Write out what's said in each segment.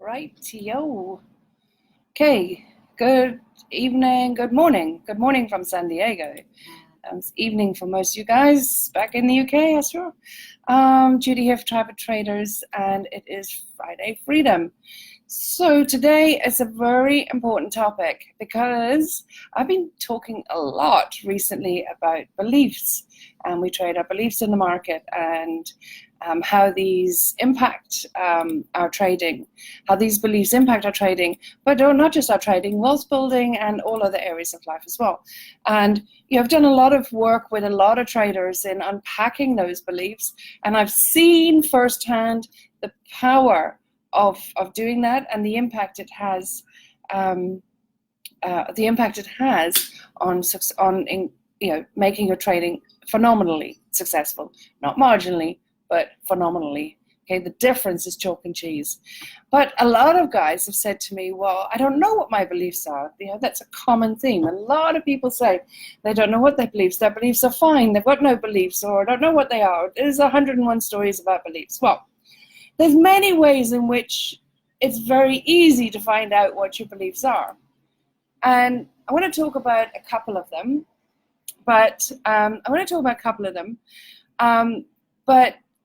Rightio. Okay, good evening, good morning. Good morning from San Diego. It's evening for most of you guys back in the UK, as sure. Judy here for Private Traders, and it is Friday Freedom. So today is a very important topic because I've been talking a lot recently about beliefs, and we trade our beliefs in the market and how these impact our trading, how these beliefs impact our trading, but not just our trading, wealth building, and all other areas of life as well. And I've done a lot of work with a lot of traders in unpacking those beliefs, and I've seen firsthand the power of doing that and the impact it has, on making your trading phenomenally successful, not marginally, but phenomenally. Okay, the difference is chalk and cheese. But a lot of guys have said to me, well, I don't know what my beliefs are. That's a common theme. A lot of people say they don't know what their beliefs are fine, they've got no beliefs, or don't know what they are. There's 101 stories about beliefs. Well, there's many ways in which it's very easy to find out what your beliefs are. And I want to talk about a couple of them.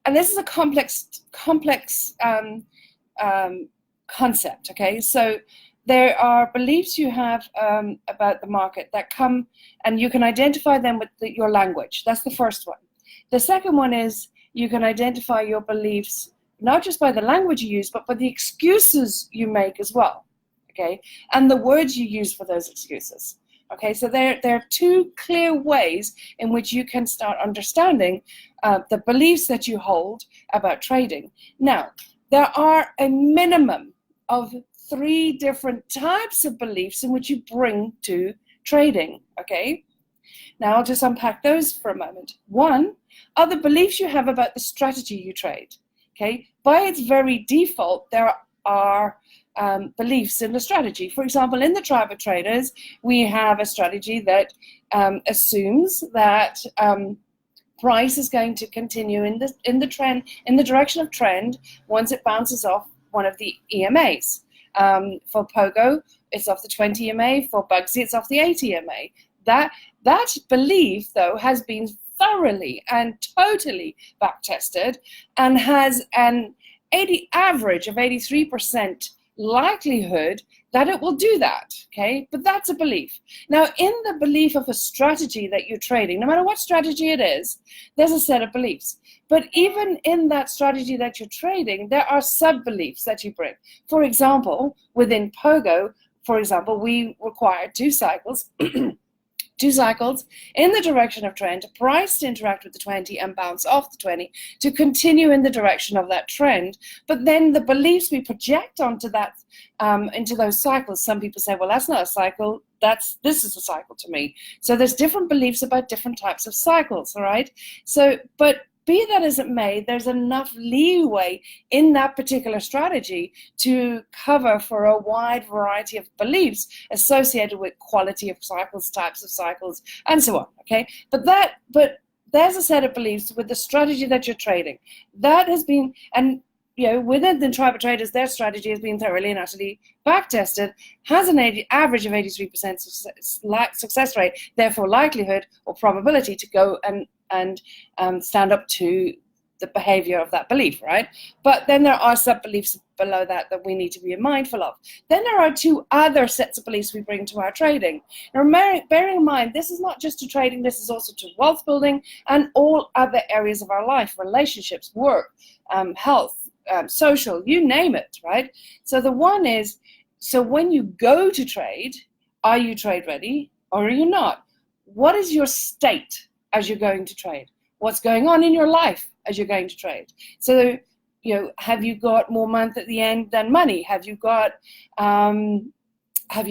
And this is a complex concept, okay? So there are beliefs you have about the market that come, and you can identify them with your language. That's the first one. The second one is you can identify your beliefs not just by the language you use, but by the excuses you make as well, okay? And the words you use for those excuses. Okay, so there are two clear ways in which you can start understanding the beliefs that you hold about trading. Now, there are a minimum of 3 different types of beliefs in which you bring to trading, okay? Now, I'll just unpack those for a moment. One are the beliefs you have about the strategy you trade, okay? By its very default, there are beliefs in the strategy. For example, in the Private Traders, we have a strategy that assumes that price is going to continue in the direction of trend once it bounces off one of the EMAs. For Pogo, it's off the 20 EMA. For Bugsy, it's off the 80 EMA. That belief, though, has been thoroughly and totally back-tested and has an average of 83% likelihood that it will do that, okay? But that's a belief. Now, in the belief of a strategy that you're trading, no matter what strategy it is, there's a set of beliefs. But even in that strategy that you're trading, there are sub-beliefs that you bring. For example, within Pogo, we require 2 cycles, 2 cycles in the direction of trend, price to interact with the 20 and bounce off the 20 to continue in the direction of that trend. But then the beliefs we project onto that, into those cycles, some people say, well, that's not a cycle, this is a cycle to me. So there's different beliefs about different types of cycles, all right? So, but be that as it may, there's enough leeway in that particular strategy to cover for a wide variety of beliefs associated with quality of cycles, types of cycles, and so on, okay? But there's a set of beliefs with the strategy that you're trading. That has been, and within the Private Traders, their strategy has been thoroughly and utterly back-tested, has an average of 83% success rate, therefore likelihood or probability to go and stand up to the behavior of that belief, right? But then there are sub-beliefs below that we need to be mindful of. Then there are 2 other sets of beliefs we bring to our trading. Now, bearing in mind, this is not just to trading, this is also to wealth building and all other areas of our life, relationships, work, health, social, you name it, right? So the one is, so when you go to trade, are you trade ready or are you not? What is your state as you're going to trade? What's going on in your life as you're going to trade? So, have you got more month at the end than money? Have you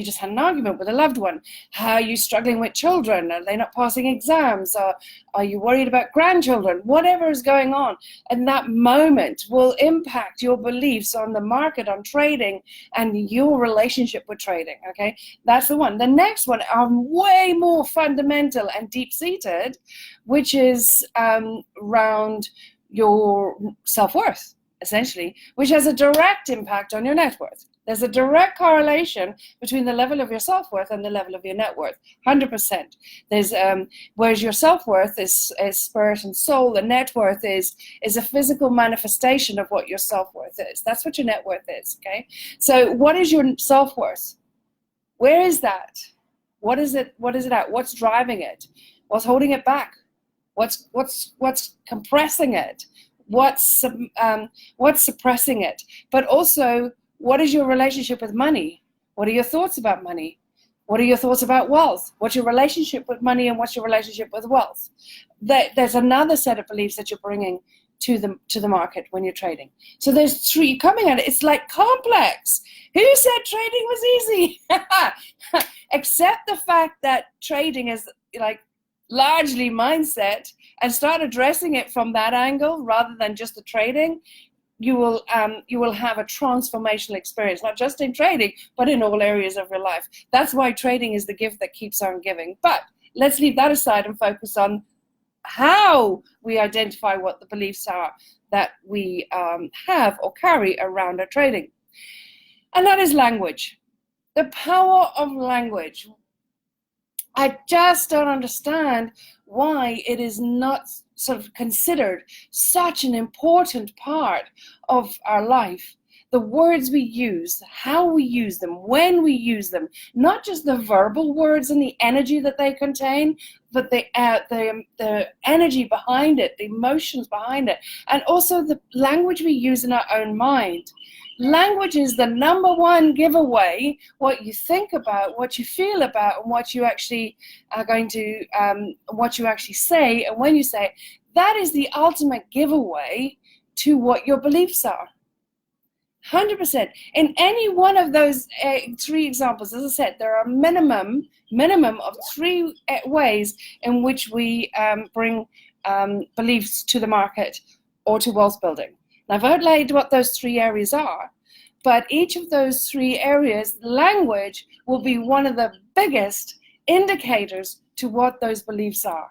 just had an argument with a loved one? How are you struggling with children? Are they not passing exams? Are you worried about grandchildren? Whatever is going on in that moment will impact your beliefs on the market, on trading, and your relationship with trading, okay? That's the one. The next one are way more fundamental and deep-seated, which is around your self-worth. essentially, which has a direct impact on your net worth. There's a direct correlation between the level of your self-worth and the level of your net worth, 100%. There's whereas your self-worth is spirit and soul, the net worth is a physical manifestation of what your self-worth is. That's what your net worth is, okay? So what is your self-worth? Where is that? What is it at? What's driving it? What's holding it back? What's compressing it? What's suppressing it? But also, what is your relationship with money? What are your thoughts about money? What are your thoughts about wealth? What's your relationship with money and what's your relationship with wealth? There's another set of beliefs that you're bringing to the market when you're trading. So there's three coming at it. It's like complex. Who said trading was easy? Accept the fact that trading is like largely mindset and start addressing it from that angle rather than just the trading. You will have a transformational experience, not just in trading, but in all areas of your life. That's why trading is the gift that keeps on giving. But let's leave that aside and focus on how we identify what the beliefs are that we have or carry around our trading. And that is language. The power of language. I just don't understand why it is not sort of considered such an important part of our life. The words we use, how we use them, when we use them, not just the verbal words and the energy that they contain, but the energy behind it, the emotions behind it, and also the language we use in our own mind. Language is the number one giveaway what you think about, what you feel about, and what you actually are going to, what you actually say, and when you say it. That is the ultimate giveaway to what your beliefs are. 100%. In any one of those three examples, as I said, there are minimum of three ways in which we bring beliefs to the market or to wealth building. Now, I've outlined what those three areas are, but each of those three areas, language will be one of the biggest indicators to what those beliefs are.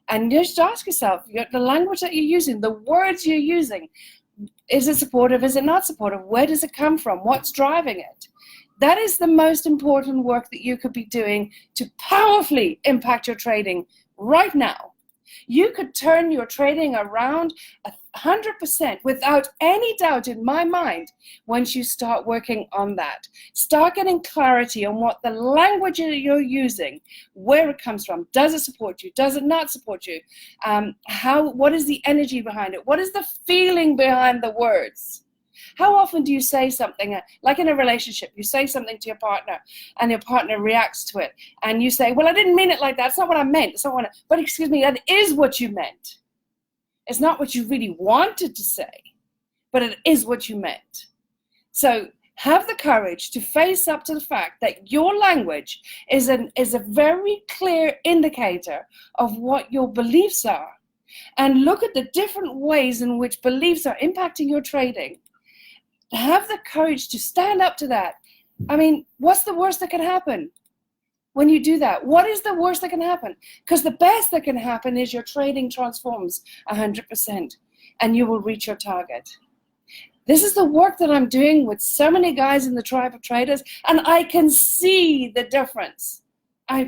And just ask yourself, the language that you're using, the words you're using, is it supportive? Is it not supportive? Where does it come from? What's driving it? That is the most important work that you could be doing to powerfully impact your trading right now. You could turn your trading around 100% without any doubt in my mind once you start working on that. Start getting clarity on what the language you're using, where it comes from. Does it support you? Does it not support you? What is the energy behind it? What is the feeling behind the words? How often do you say something, like in a relationship, you say something to your partner and your partner reacts to it and you say, well, I didn't mean it like that. That's not what I meant. That's not what but excuse me, that is what you meant. It's not what you really wanted to say, but it is what you meant. So have the courage to face up to the fact that your language is a very clear indicator of what your beliefs are. And look at the different ways in which beliefs are impacting your trading. Have the courage to stand up to that. I mean, what's the worst that can happen when you do that? What is the worst that can happen? Because the best that can happen is your trading transforms 100% and you will reach your target. This is the work that I'm doing with so many guys in the tribe of traders, and I can see the difference. I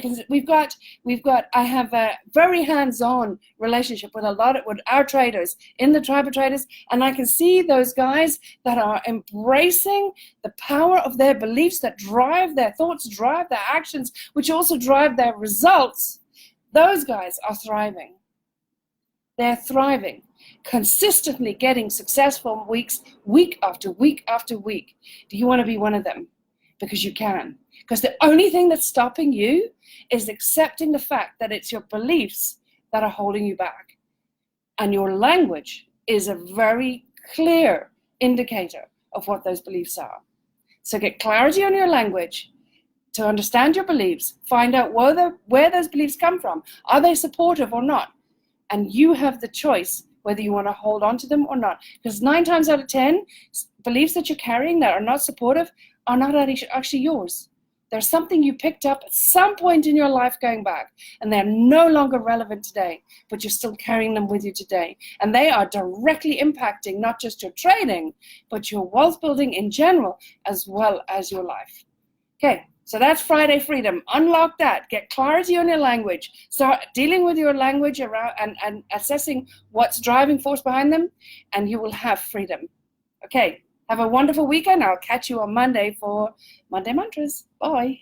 have a very hands-on relationship with with our traders in the tribe of traders, and I can see those guys that are embracing the power of their beliefs that drive their thoughts, drive their actions, which also drive their results. Those guys are thriving. They're thriving, consistently getting successful week after week after week. Do you want to be one of them? Because you can. Because the only thing that's stopping you is accepting the fact that it's your beliefs that are holding you back. And your language is a very clear indicator of what those beliefs are. So get clarity on your language to understand your beliefs, find out where those beliefs come from. Are they supportive or not? And you have the choice whether you want to hold on to them or not. Because 9 times out of 10, beliefs that you're carrying that are not supportive are not actually yours. There's something you picked up at some point in your life going back, and they're no longer relevant today, but you're still carrying them with you today. And they are directly impacting not just your trading, but your wealth building in general, as well as your life. Okay, so that's Friday Freedom. Unlock that. Get clarity on your language. Start dealing with your language around and assessing what's driving force behind them, and you will have freedom. Okay, have a wonderful weekend. I'll catch you on Monday for Monday Mantras. Bye.